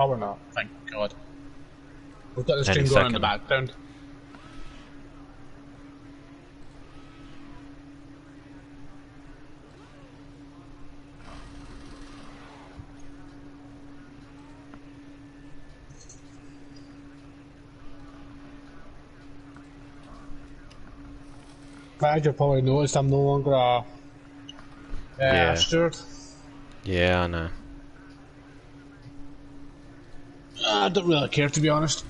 Oh, we're not. Thank God. We've got the Any stream going in the second. background. As you probably noticed, I'm no longer a Yeah. steward. Yeah, I know. I don't really care, to be honest.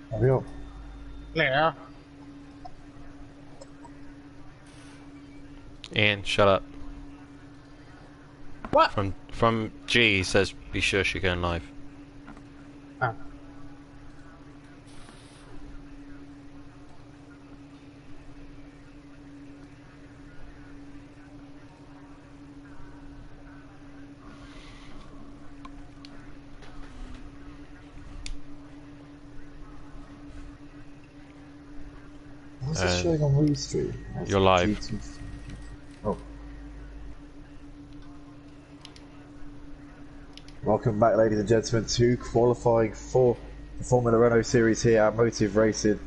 Hurry up. Yeah. Ian, shut up. What? From G, he says, be sure she's going live. Ah. What's this showing on Restream? You're live. G2. Oh. Welcome back, ladies and gentlemen, to qualifying for the Formula Renault Series here at Motive Racing.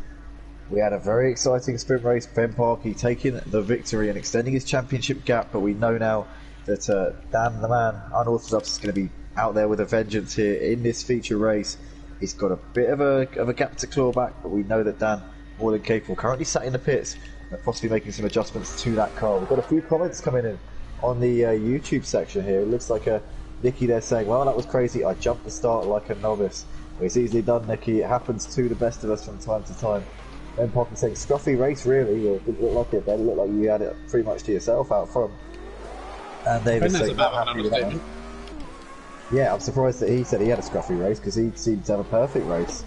We had a very exciting sprint race. Ben Parkey taking the victory and extending his championship gap, but we know now that Dan the man, Unorthodox, is going to be out there with a vengeance here in this feature race. He's got a bit of a gap to claw back, but we know that Dan, more than capable, currently sat in the pits and possibly making some adjustments to that car. We've got a few comments coming in on the YouTube section here. It looks like Nicky there saying, well, that was crazy, I jumped the start like a novice. Well, it's easily done, Nicky. It happens to the best of us from time to time. Ben Parker saying, scruffy race, really? Well, it didn't look like it, Ben. It looked like you had it pretty much to yourself out front. And David saying, not happy with that one. Yeah, I'm surprised that he said he had a scruffy race, because he seemed to have a perfect race.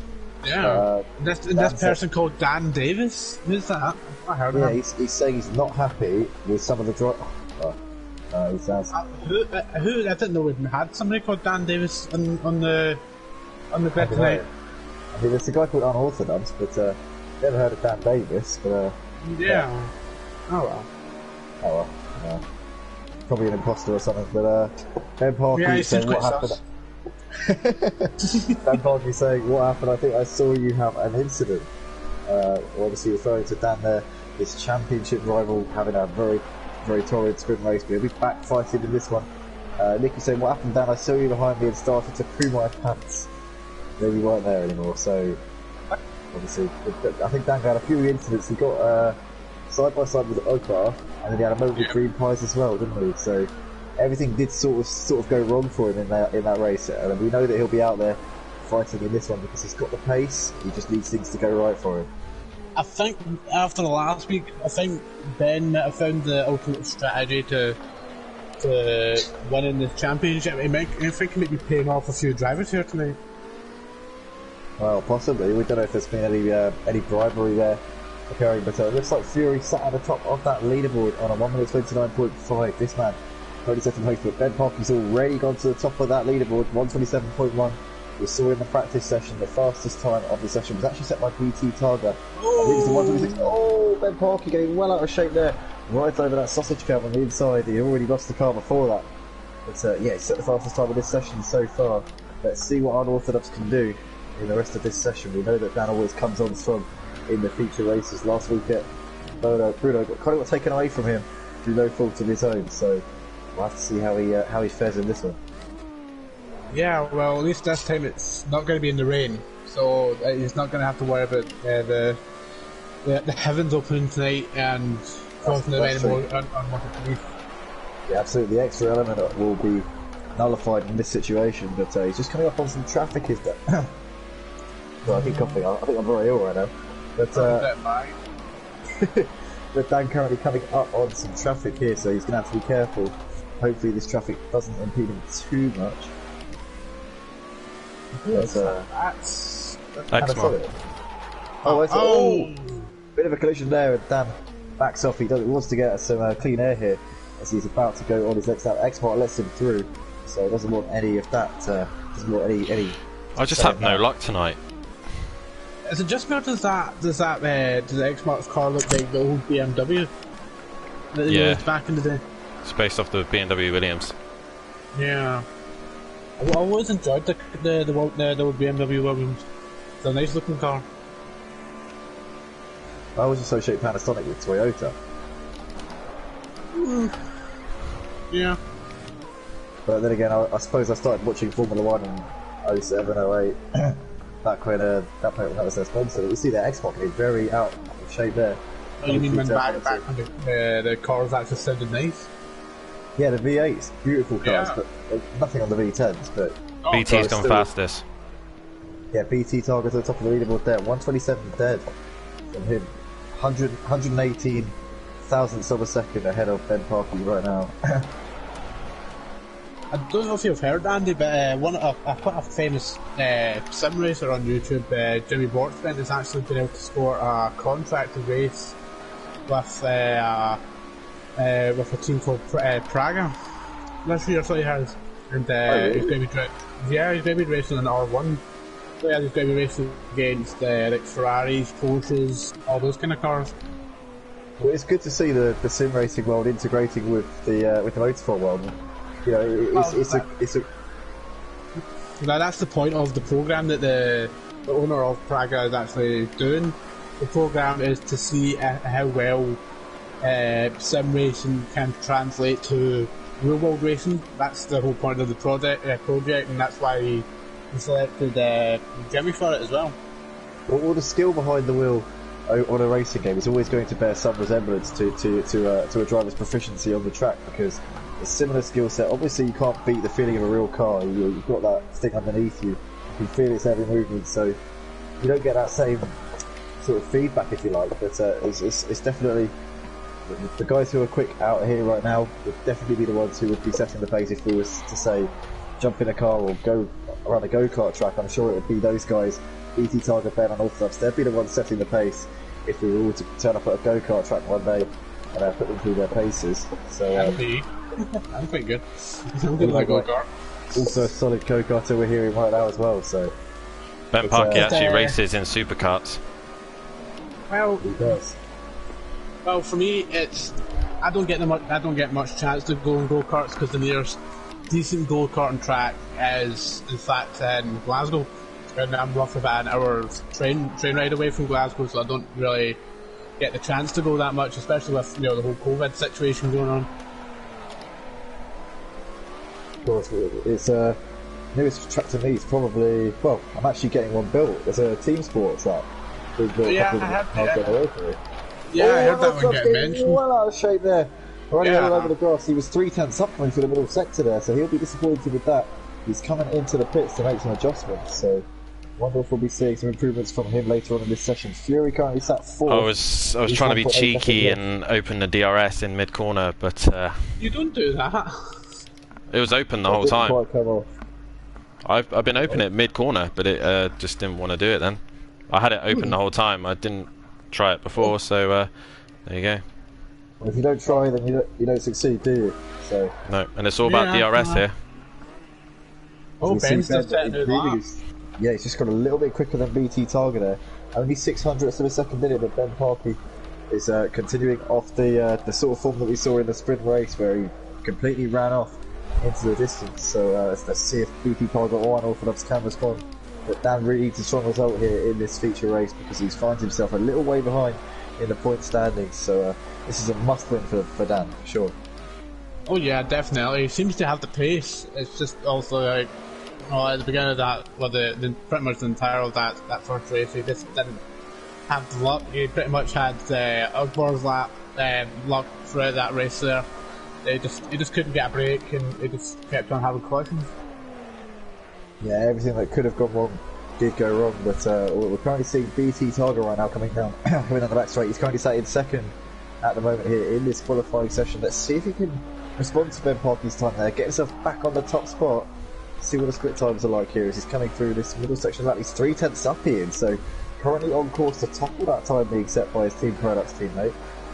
Yeah. This person called Dan Davis? Who's that? I heard of him. He's saying he's not happy with some of the he sounds... Who? I didn't know we had somebody called Dan Davis on the grid tonight. I mean, there's a guy called Unorthodox, but never heard of Dan Davis. But yeah. Oh well. Oh well. Probably an imposter or something. But Ben Parkey saying what happened. Dan Parkey saying what happened. I think I saw you have an incident. Obviously referring to Dan there, his championship rival having a very, very torrid sprint race. But he'll be back fighting in this one. Nicky saying what happened, Dan? I saw you behind me and started to poo my pants. Maybe weren't there anymore. So obviously, I think Dan had a few incidents. He got side by side with Okar, and then he had a moment with Green Pies as well, didn't he? So everything did sort of go wrong for him in that race, and we know that he'll be out there fighting in this one because he's got the pace. He just needs things to go right for him. I think after the last week, I think Ben might have found the ultimate strategy to winning the championship. I think he might be paying off a few drivers here tonight. Well, possibly. We don't know if there's been any bribery there occurring, but it looks like Fury sat at the top of that leaderboard on a 1 minute 29.5. This man, 32nd place, but Ben Parkey's already gone to the top of that leaderboard, 127.1. We saw in the practice session the fastest time of the session was actually set by BT Targa. I think it's the 126. Oh, Ben Parkey getting well out of shape there, right over that sausage curve on the inside. He already lost the car before that. But yeah, he set the fastest time of this session so far. Let's see what Unorthodox can do in the rest of this session. We know that Dan always comes on strong in the feature races. Last week at Bruno got taken away from him through no fault of his own, so we'll have to see how he fares in this one. Yeah, well, at least this time it's not going to be in the rain, so he's not going to have to worry about the heavens opening tonight and crossing the rain more on Yeah, absolutely. The extra element will be nullified in this situation, but he's just coming up on some traffic. Is that? Well, I think I'm very ill right now. But but Dan currently coming up on some traffic here, so he's going to have to be careful. Hopefully this traffic doesn't impede him too much. That's Bit of a collision there, and Dan backs off. He wants to get some clean air here as he's about to go on his next lap. X-Mark lets him through, so he doesn't want any of that. Doesn't want any. I just have no luck tonight. Is it just me, or does the X-Mark's car look like the old BMW that they used back in the day? It's based off the BMW Williams. Yeah. I always enjoyed the BMW Williams. It's a nice looking car. I always associate Panasonic with Toyota. Yeah. But then again, I suppose I started watching Formula 1 in 07, 08, back when that was their sponsor. You see their Xbox is very out of shape there. Oh, you mean when back when the cars actually sounded nice? Yeah, the V8s, beautiful cars, Yeah. but nothing on the V10s. But BT's gone still- fastest. yeah, BT target to the top of the leaderboard there, 127 dead from him, 118 thousandths of a second ahead of Ben Parkey right now. I don't know if you've heard, Andy, but quite a famous sim racer on YouTube, Jimmy Bortman, has actually been able to score a contract to race with a team called Praga this year, so he has. And really? he's going to be racing an R1. So yeah, he's going to be racing against like Ferraris, Porsches, all those kind of cars. Well, it's good to see the sim racing world integrating with the motorsport world. You know, it's a Now that's the point of the program that the owner of Praga is actually doing. The program is to see how well sim racing can translate to real world racing. That's the whole point of the project, and that's why he selected Jimmy for it as well. all the skill behind the wheel on a racing game is always going to bear some resemblance to a driver's proficiency on the track, because a similar skill set. Obviously, you can't beat the feeling of a real car. You've got that thing underneath you. You feel its every movement, so you don't get that same sort of feedback, if you like. But it's definitely the guys who are quick out here right now would definitely be the ones who would be setting the pace if we was to say jump in a car or go around a go-kart track. I'm sure it would be those guys, BT Target, Ben and Orthodox. They'd be the ones setting the pace if we were all to turn up at a go-kart track one day and put them through their paces. So I'm quite good. I'm good like go-kart. also a solid go-karter we're hearing right now as well. So Ben Parkey actually uh, races in supercarts. Well, he does. Well, for me, I don't get much chance to go on go-karts because the nearest decent go-karting track is, in fact, in Glasgow, and I'm roughly about an hour's train ride away from Glasgow, so I don't really get the chance to go that much, especially with the whole COVID situation going on. Of course, it's nearest track to me is probably, well, I'm actually getting one built. There's a team sport track. Yeah, I heard I that one get mentioned. Well out of shape there. Running Yeah. all over the grass. He was 3/10 up coming through the middle sector there, so he'll be disappointed with that. He's coming into the pits to make some adjustments, so wonder if we'll be seeing some improvements from him later on in this session. Fury currently sat 4th. I was trying to be 1.8 cheeky seconds and open the DRS in mid corner, but You don't do that. it was open the whole Didn't time. quite come off. I've been open at mid corner, but it just didn't want to do it then. I had it open the whole time. I didn't try it before, so there you go. Well, if you don't try, then you don't succeed, do you? So No, and it's all about Yeah, DRS here. Oh, you see Ben's Ben just setting it improving up. yeah, he's just got a little bit quicker than BT Target there. Only 600ths of a second in it, but Ben Parkey is continuing off the sort of form that we saw in the sprint race, where he completely ran off into the distance. So let's see if BT Target or Unorthodox can respond. But Dan really needs a strong result here in this feature race, because he finds himself a little way behind in the point standings. So this is a must-win for Dan, for sure. Oh yeah, definitely. He seems to have the pace. It's just also like, at the beginning of that, well, the pretty much the entire of that first race, he just didn't have the luck. He pretty much had Ugbor's luck throughout that race there. He just couldn't get a break, and he just kept on having collisions. Yeah, everything that could have gone wrong did go wrong, but we're currently seeing BT Target right now coming down the back straight. He's currently sat in second at the moment here in this qualifying session. Let's see if he can respond to Ben Parkey's time there, get himself back on the top spot, see what the split times are like here as he's coming through this middle section of that. He's 3/10 up here, so currently on course to topple that time being set by his Team Products teammate.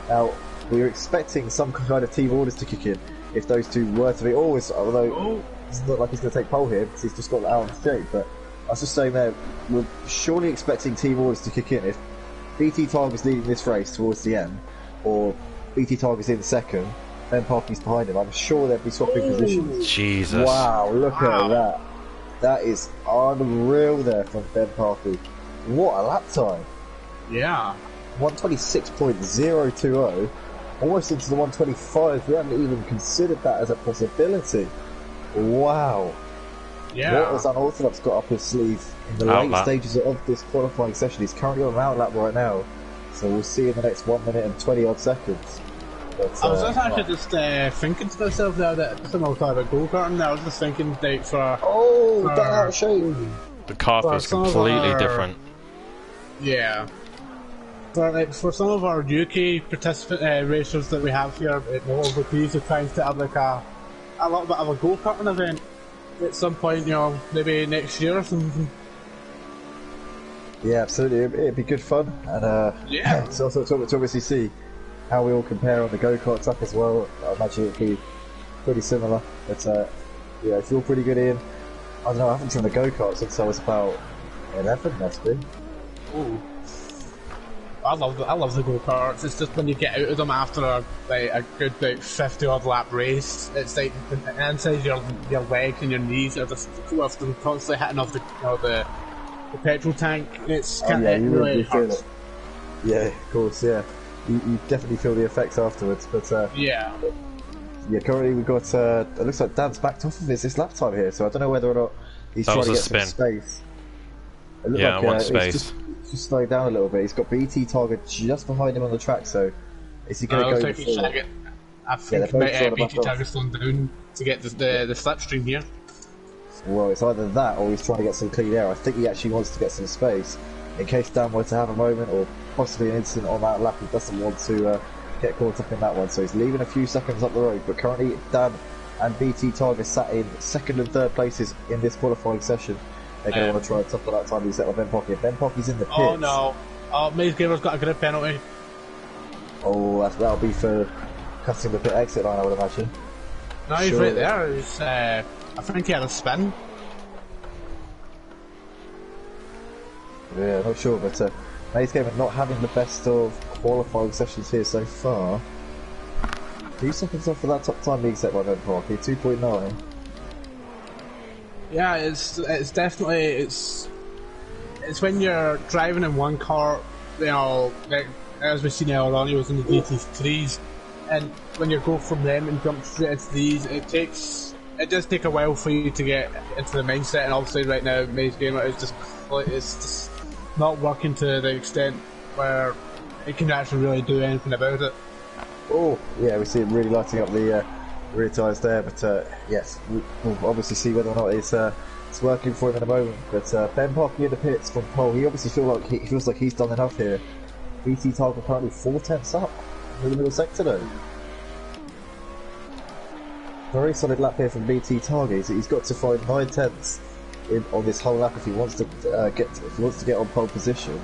Now, we are expecting some kind of team orders to kick in if those two were to be always, although it's not like he's going to take pole here because he's just got that out on shape, but I was just saying there, we're surely expecting team orders to kick in. If BT Target's leading this race towards the end, or BT Target's in second, Ben Parky's behind him, I'm sure they'd be swapping positions. Jesus. Wow, look at that. That is unreal there from Ben Parky. What a lap time. Yeah. 126.020, almost into the 125. We haven't even considered that as a possibility. Wow. Yeah. What has Unorthodox got up his sleeve in the late stages of this qualifying session? He's currently on an outlap right now, so we'll see in the next 1 minute and 20 odd seconds. But, I was just thinking to myself there that someone thought about go-karting there. I was just thinking like for that shame. The car feels completely different. Yeah. For some of our UK participant racers that we have here at the overseas, to try and set up like a little bit of a go-karting event at some point, maybe next year or something. Yeah, absolutely. It'd be good fun, and it's also to obviously see how we all compare on the go-kart track as well. I imagine it'd be pretty similar. But yeah, I feel pretty good, Ian. I don't know, I haven't driven a go-kart since I was about 11, must be. Ooh. I love the go-karts. It's just when you get out of them after a good 50 odd lap race, it's like inside your legs and your knees are just constantly hitting off the petrol tank. It's kind of really feel it. Yeah, of course, yeah. You definitely feel the effects afterwards, but yeah, currently we've got it looks like Dan's backed off of this lap time here, so I don't know whether or not he's trying to get some space. Yeah, I want space. Just slowing down a little bit. He's got BT Target just behind him on the track, so is he going to go before? I think BT Target's slowing down to get the slipstream here. Well, it's either that or he's trying to get some clean air. I think he actually wants to get some space in case Dan were to have a moment or possibly an incident on that lap. He doesn't want to get caught up in that one, so he's leaving a few seconds up the road. But currently Dan and BT Target sat in second and third places in this qualifying session. They're going to want to try and top that time he's set with Ben Pocky. Ben Pocky's in the pits. Oh no! Oh, Maze Gamer's got a grid penalty. Oh, that'll be for cutting the pit exit line, I would imagine. No, he's right there. I think he had a spin. Yeah, not sure, but Maze Gamer not having the best of qualifying sessions here so far. A few seconds off for that top time being set by Ben Pocky, 2.9. Yeah, it's definitely it's when you're driving in one car, like, as we seen earlier on, he was in the GT3s, and when you go from them and jump straight into these, it does take a while for you to get into the mindset. And obviously, right now, Maze Gamer is just not working to the extent where it can actually really do anything about it. Oh, yeah, we see him really lighting up the rear tyres there, but yes, we'll obviously see whether or not it's working for him in a moment. But Ben Pocky in the pits from pole, he obviously feels like he's done enough here. BT Target currently 4 tenths up in the middle sector though. Very solid lap here from BT Target. He's got to find 9 tenths on this whole lap if he wants to get on pole position.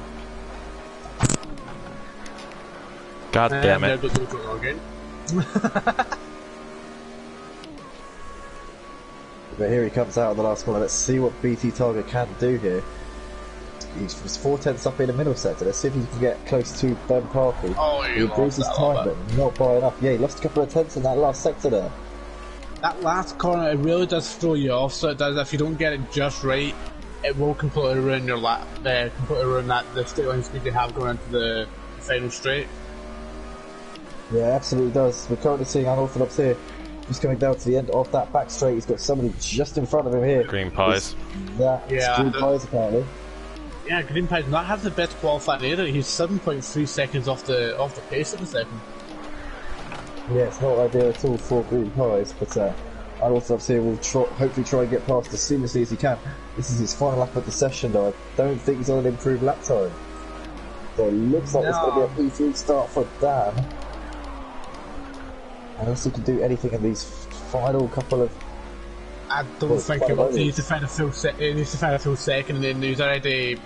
God damn it! But here he comes out on the last corner. Let's see what BT Target can do here. He's 4 tenths up in the middle sector. Let's see if he can get close to Ben Parky. Oh, he improves his time, but not by enough. Yeah, he lost a couple of tenths in that last sector there. That last corner, it really does throw you off. So it does. If you don't get it just right, it will completely ruin your lap. Completely ruin the straight line speed you have going into the final straight. Yeah, absolutely does. We're currently seeing Unorthodox here. Just coming down to the end of that back straight. He's got somebody just in front of him here. Green Pies. Green Pies apparently. Yeah, Green Pies not have the best qualifying either. He's 7.3 seconds off the pace at the second. Yeah, it's not ideal at all for Green Pies, but Unorthodox here will hopefully try and get past as seamlessly as he can. This is his final lap of the session though. I don't think he's on an improved lap time. So it looks like it's going to be a P3 start for Dan. I don't think he can do anything in these final couple of... I don't think he needs to find a full second, and then he's already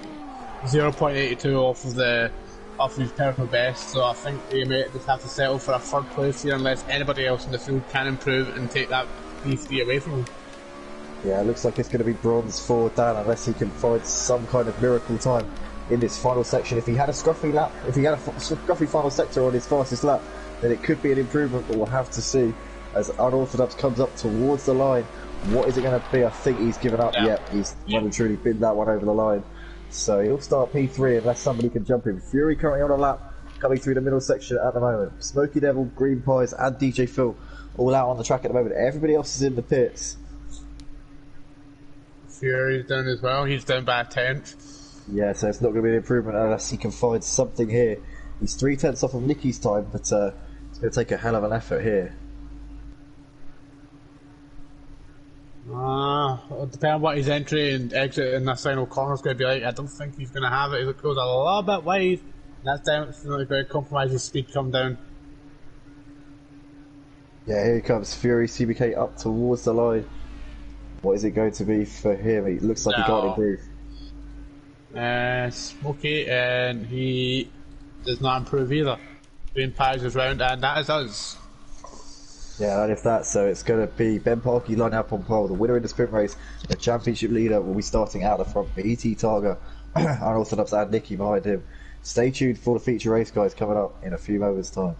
0.82 off his personal best, so I think he may just have to settle for a third place here unless anybody else in the field can improve and take that P3 away from him. Yeah, it looks like it's going to be bronze for Dan unless he can find some kind of miracle time in this final section. If he had a scruffy final sector on his fastest lap, then it could be an improvement, but we'll have to see. As Unorthodox comes up towards the line, what is it going to be? I think he's given up. Yeah. Yep, he's well and truly binned that one over the line. So he'll start P3 unless somebody can jump him. Fury currently on a lap, coming through the middle section at the moment. Smoky Devil, Green Pies, and DJ Phil all out on the track at the moment. Everybody else is in the pits. Fury's down as well. He's down by a 10th. Yeah, so it's not going to be an improvement unless he can find something here. He's 3/10 off of Nicky's time, but it's going to take a hell of an effort here. Depending on what his entry and exit in that final corner is going to be like, I don't think he's going to have it. It goes a little bit wide. That's down. It's not going to compromise his speed come down. Yeah, here comes Fury CBK up towards the line. What is it going to be for him? It looks like he can't improve. Smokey, and he does not improve either. Green Pies is round, and that is us. Yeah, and if that, so it's going to be Ben Parkey lining up on pole, the winner in the sprint race. The championship leader will be starting out the front. BT Targa, Unorthodox, and Nicky behind him. Stay tuned for the feature race, guys, coming up in a few moments' time.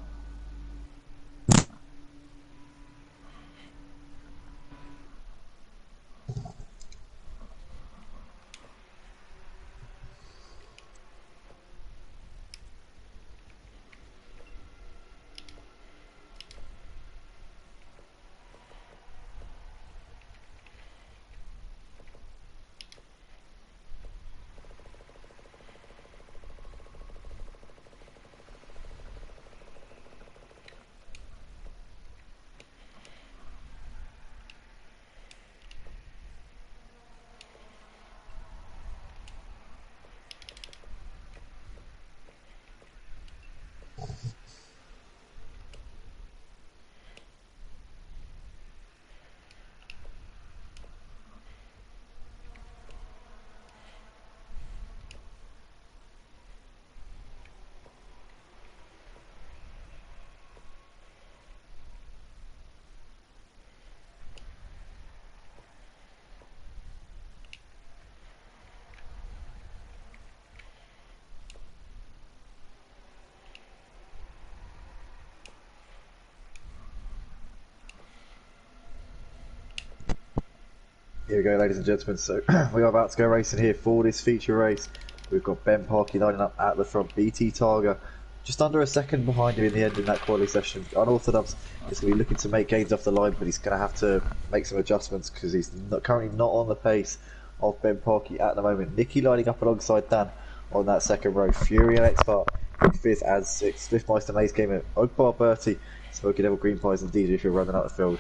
Here we go, ladies and gentlemen. So we are about to go racing here for this feature race. We've got Ben Parkey lining up at the front. BT Targa just under a second behind him in the end in that quality session. Unorthodox is going to be looking to make gains off the line, but he's going to have to make some adjustments because he's currently not on the pace of Ben Parkey at the moment. Nicky lining up alongside Dan on that second row. Fury and X-Bar in 5th and 6th. Swiftmeister, Maze Gamer, Oakbar, Bertie, Smoky Devil, Green Pies, and DJ if you're running out the field.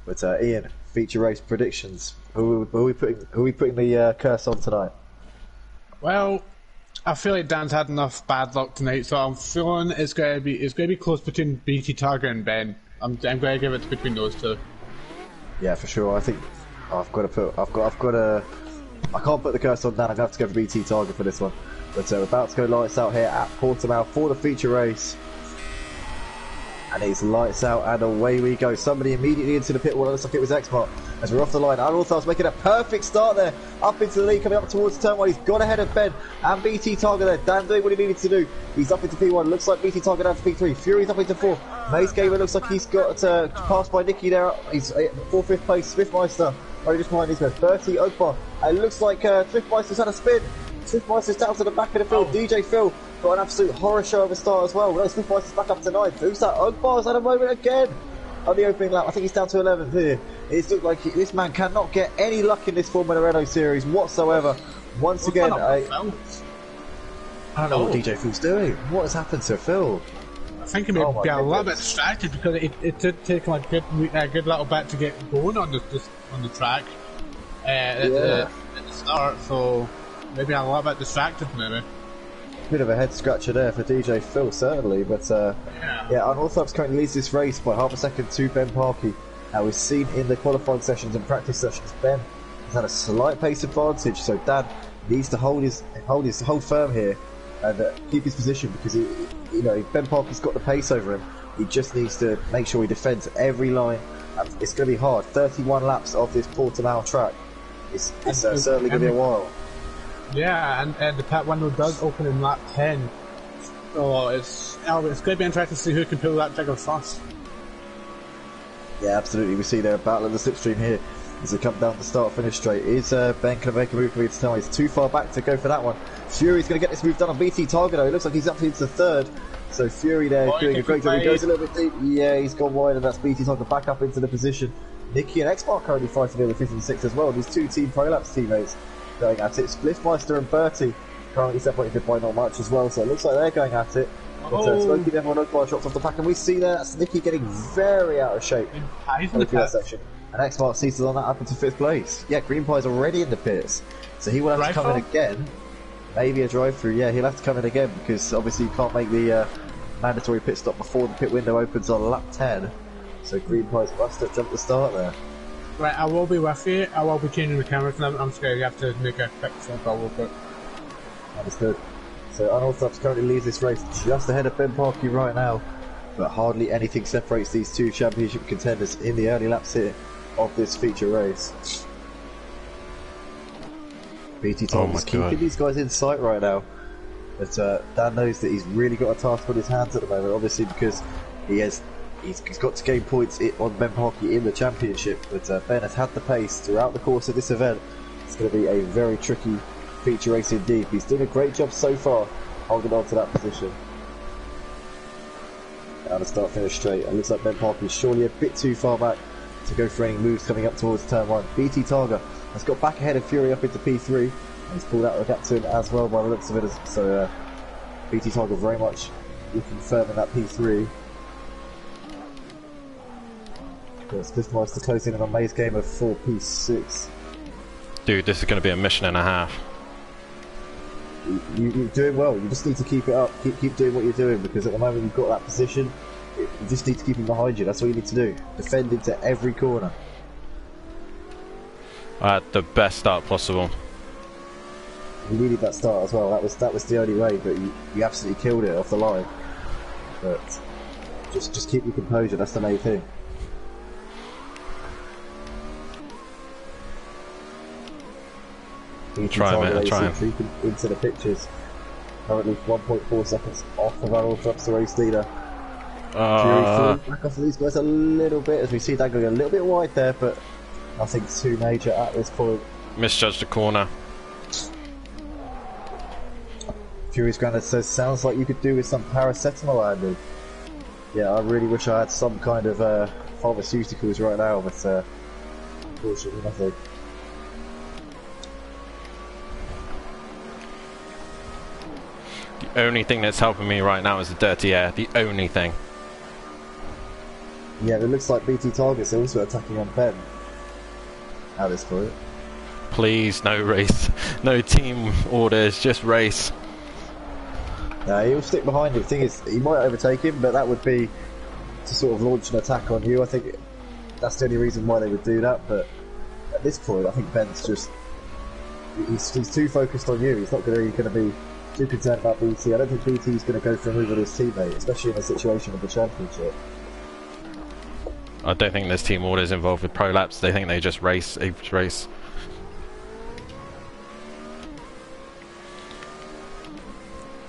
But Ian, feature race predictions. Who are we putting the curse on tonight? Well, I feel like Dan's had enough bad luck tonight, so I'm feeling it's going to be close between BT Targa and Ben. I'm going to give it between those two. Yeah, for sure. I think I can't put the curse on Dan. I'm going to have to go for BT Targa for this one. But we're about to go lights out here at Portimao for the feature race. And it's lights out and away we go. Somebody immediately into the pit wall. It looks like it was X-Mark. As we're off the line, Unorthodox making a perfect start there. Up into the lead, coming up towards turn 1. He's got ahead of Ben and BT Targa there. Dan doing what he needed to do. He's up into P1. Looks like BT Targa down to P3. Fury's up into 4. Maze Gamer looks like he's got passed by Nicky there. He's 4th, 5th place. Swiftmeister only just behind these guys. Bertie, Oakbar. And it looks like Swiftmeister's had a spin. Swiftmeister's down to the back of the field. DJ Phil got an absolute horror show of a start as well. No, Swiftmeister's back up to 9th. Who's that? Oakbar's had a moment again on the opening lap. I think he's down to 11th here. It's looked like this man cannot get any luck in this Formula Renault series whatsoever. Once again, I don't know what DJ Phil's doing. What has happened to Phil? I think he may be a little bit distracted because it did take him a good little bit to get going on the track at the start, so maybe a little bit distracted maybe. Bit of a head scratcher there for DJ Phil, certainly, but yeah, Unorthodox currently leads this race by half a second to Ben Parkey. Now we've seen in the qualifying sessions and practice sessions, Ben has had a slight pace advantage, so Dan needs to hold firm here and keep his position because Ben Parkey's got the pace over him. He just needs to make sure he defends every line. It's going to be hard. 31 laps of this Portimao track. It's certainly going to be a while. Yeah, and the pit window does open in lap 10. So it's going to be interesting to see who can pull that trigger first. Yeah, absolutely. We see there a battle of the slipstream here as they come down the start-finish straight. Is Ben going to make a move for me to tell? He's too far back to go for that one. Fury's going to get this move done on BT Target though. It looks like he's up into the third. So Fury there doing a great job. He goes a little bit deep. Yeah, he's gone wide, and that's BT Target back up into the position. Nicky and X-Bar currently fighting near the 5th and 6th as well. These two Team Prolapse teammates going at it. Spliffmeister and Bertie currently separated by not much as well. So it looks like they're going at it. But Smokey then one fire shots off the back, and we see there that's Nicky getting very out of shape in that section. And X-Mark seated on that up into 5th place. Yeah, Green Pie's already in the pits, so he will have to come in again. Maybe a drive-through. Yeah, he'll have to come in again because obviously you can't make the mandatory pit stop before the pit window opens on lap 10. So Green Pie's must have jumped the start there. Right, I will be with you. I will be changing the camera because I'm scared you have to make a quick phone call real quick. Understood. So Unorthodox currently leads this race just ahead of Ben Parky right now, but hardly anything separates these two championship contenders in the early laps here of this feature race. BT Thomas keeping these guys in sight right now, but Dan knows that he's really got a task on his hands at the moment, obviously because he's got to gain points on Ben Parky in the championship, but Ben has had the pace throughout the course of this event. It's going to be a very tricky feature race indeed. He's doing a great job so far holding on to that position. Now the start finish straight, and looks like Ben Parky is surely a bit too far back to go for any moves coming up towards turn 1. BT Targa has got back ahead of Fury up into P3, and he's pulled out the gap to him as well by the looks of it, so BT Targa very much looking firm in that P3. Spliffmeister closing in on May's game of 4 P6. Dude, this is going to be a mission and a half. You're doing well. You just need to keep it up. Keep doing what you're doing, because at the moment you've got that position. You just need to keep him behind you. That's all you need to do. Defend into every corner. I had the best start possible. You needed that start as well. That was the only way, but you absolutely killed it off the line. But just keep your composure. That's the main thing. Try man, try him. Into the pictures. Currently 1.4 seconds off of Unorthodox, the race leader. Fury back off of these guys a little bit, as we see that going a little bit wide there, but nothing too major at this point. Misjudged the corner. Fury's Granddad says, sounds like you could do with some paracetamol, Andy. Yeah, I really wish I had some kind of pharmaceuticals right now, but unfortunately nothing. The only thing that's helping me right now is the dirty air. The only thing. Yeah, it looks like BT Target's also attacking on Ben at this point. Please, no race. No team orders, just race. He'll stick behind him. The thing is, he might overtake him, but that would be to sort of launch an attack on you. I think that's the only reason why they would do that, but at this point I think Ben's just... He's too focused on you. He's not going to be too concerned about BT. I don't think BT's going to go for a move with his teammate, especially in a situation of the championship. I don't think there's team orders involved with prolapse. They think they just race each race.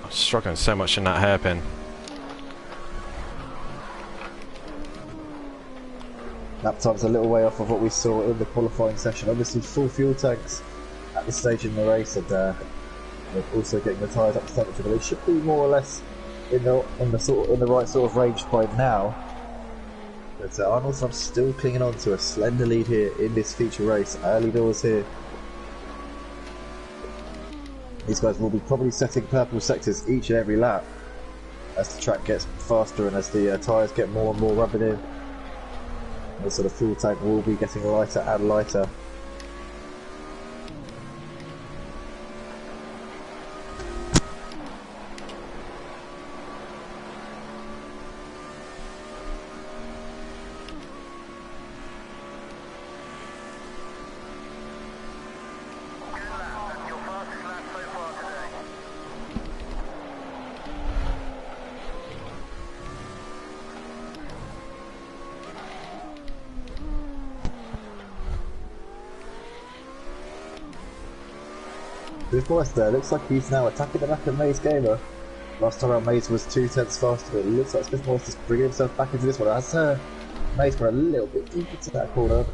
I'm struggling so much in that hairpin. Lap time's a little way off of what we saw in the qualifying session. Obviously full fuel tanks at this stage in the race, and they're also getting the tyres up to temperature, but they should be more or less in the right sort of range by now. But Arnold still clinging on to a slender lead here in this feature race. Early doors here. These guys will be probably setting purple sectors each and every lap as the track gets faster and as the tyres get more and more rubbing in. The sort of fuel tank will be getting lighter and lighter. This boss there looks like he's now attacking the back of Maze Gamer. Last time around Mace was 2/10 faster, but it looks like Smith Morris is bringing himself back into this one. As Mace were a little bit deep into that corner.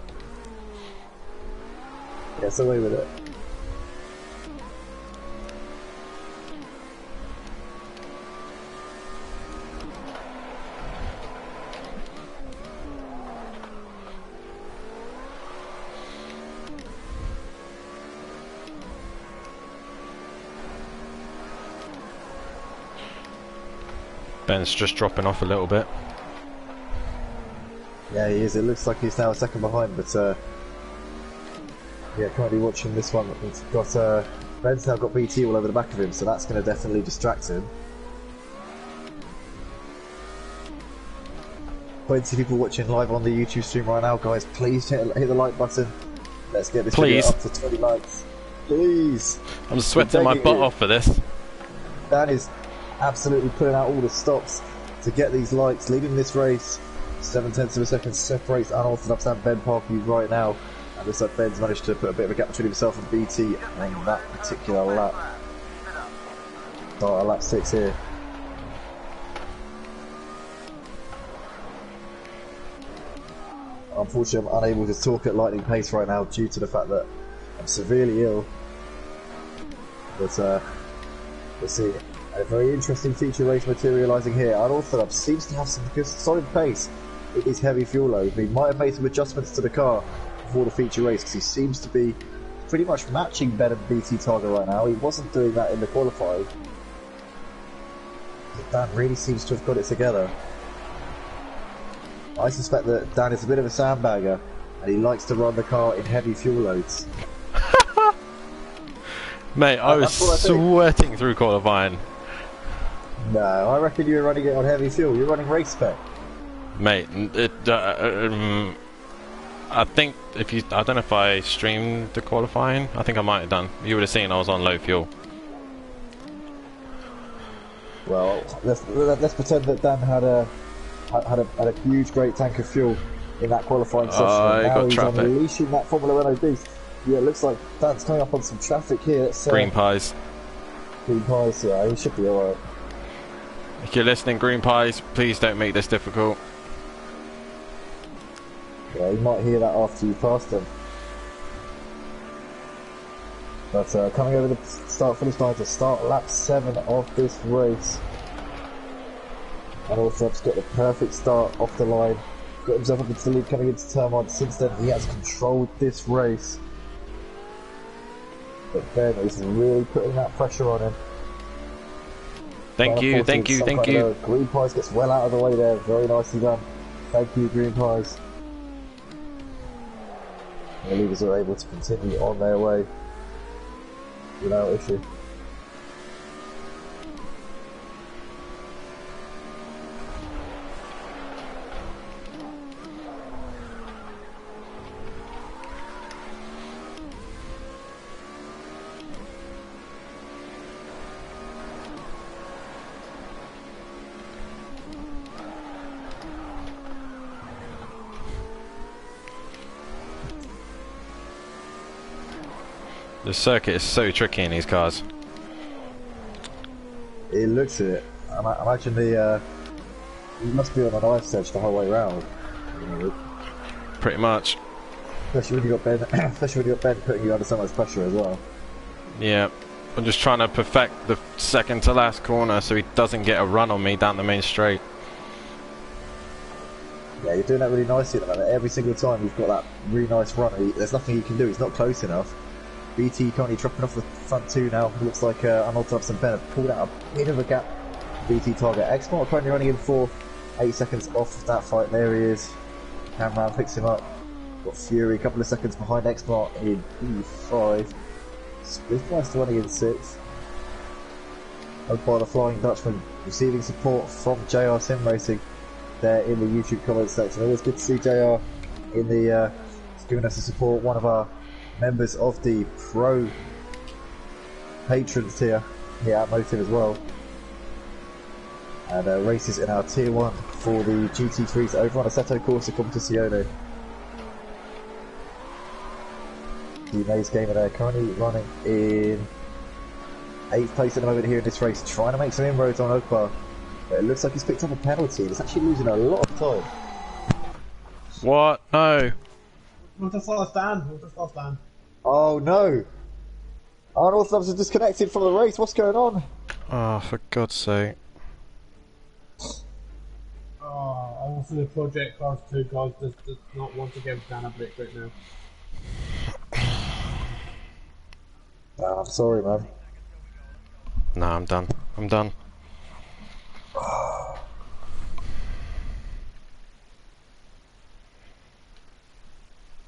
Gets away with it. Ben's just dropping off a little bit. Yeah, he is. It looks like he's now a second behind, but yeah, currently watching this one. It's got Ben's now got BT all over the back of him, so that's going to definitely distract him. Plenty of people watching live on the YouTube stream right now, guys. Please hit the like button. Let's get this video up to 20 likes. Please. I'm sweating my butt off for this. Dan is absolutely putting out all the stops to get these likes, leading this race. 7/10 of a second separates Unorthodox and Ben Parky right now. And looks like Ben's managed to put a bit of a gap between himself and BT on that particular lap. Start at lap 6 here. Unfortunately, I'm unable to talk at lightning pace right now due to the fact that I'm severely ill. But we'll see. A very interesting feature race materialising here. Unorthodox seems to have some good solid pace with his heavy fuel load. He might have made some adjustments to the car before the feature race because he seems to be pretty much matching Ben and BT Targa right now. He wasn't doing that in the qualifying. But Dan really seems to have got it together. I suspect that Dan is a bit of a sandbagger and he likes to run the car in heavy fuel loads. Mate, I was sweating through qualifying. No, I reckon you were running it on heavy fuel. You're running race spec. Mate, I think if you, I don't know if I streamed the qualifying. I think I might have done. You would have seen I was on low fuel. Well, let's pretend that Dan had a huge, great tank of fuel in that qualifying session. Now he's unleashing that Formula Renault beast. Yeah, it looks like Dan's coming up on some traffic here. Let's, Green Pies. Green Pies, yeah, he should be alright. If you're listening, Green Pies, please don't make this difficult. Yeah, you might hear that after you passed him. But coming over the start-finish line to start lap 7 of this race. And Unorthodox got the perfect start off the line. Got himself up into the lead coming into turn 1. Since then, he has controlled this race. But Ben is really putting that pressure on him. Thank you. Green Pies gets well out of the way there. Very nicely done. Thank you, Green Pies. The leaders are able to continue on their way without issue. The circuit is so tricky in these cars. It looks it. I imagine you must be on an ice edge the whole way round. Pretty much. Especially when you got Ben. Especially when you got Ben putting you under so much pressure as well. Yeah, I'm just trying to perfect the second to last corner so he doesn't get a run on me down the main straight. Yeah, you're doing that really nicely at the moment. Every single time you've got that really nice run. There's nothing you can do. He's not close enough. BT currently dropping off the front 2 now. It looks like Unorthodox and Ben have pulled out a bit of a gap. BT Targa. X-Mart currently running in 4th. 8 seconds off that fight. There he is. Cameron picks him up. Got Fury a couple of seconds behind X-Mart in P5. Smith running in 6th. Up by the Flying Dutchman, receiving support from JR Sim Racing there in the YouTube comments section. Always good to see JR in the giving us the support. One of our members of the pro patrons here at Motive as well, and races in our tier 1 for the GT3s over on Assetto Corsa Competizione. The Maze Gamer there currently running in 8th place at the moment here in this race, trying to make some inroads on Okpa. But it looks like he's picked up a penalty. It's actually losing a lot of time. What? No. We'll just lost Dan. We'll just lost Dan. Oh no! Unorthodox are disconnected from the race. What's going on? Oh, for God's sake. Oh, obviously the Project Cars 2 God does not want to give Dan a break right now. Oh, I'm sorry, man. Nah, I'm done. I'm done.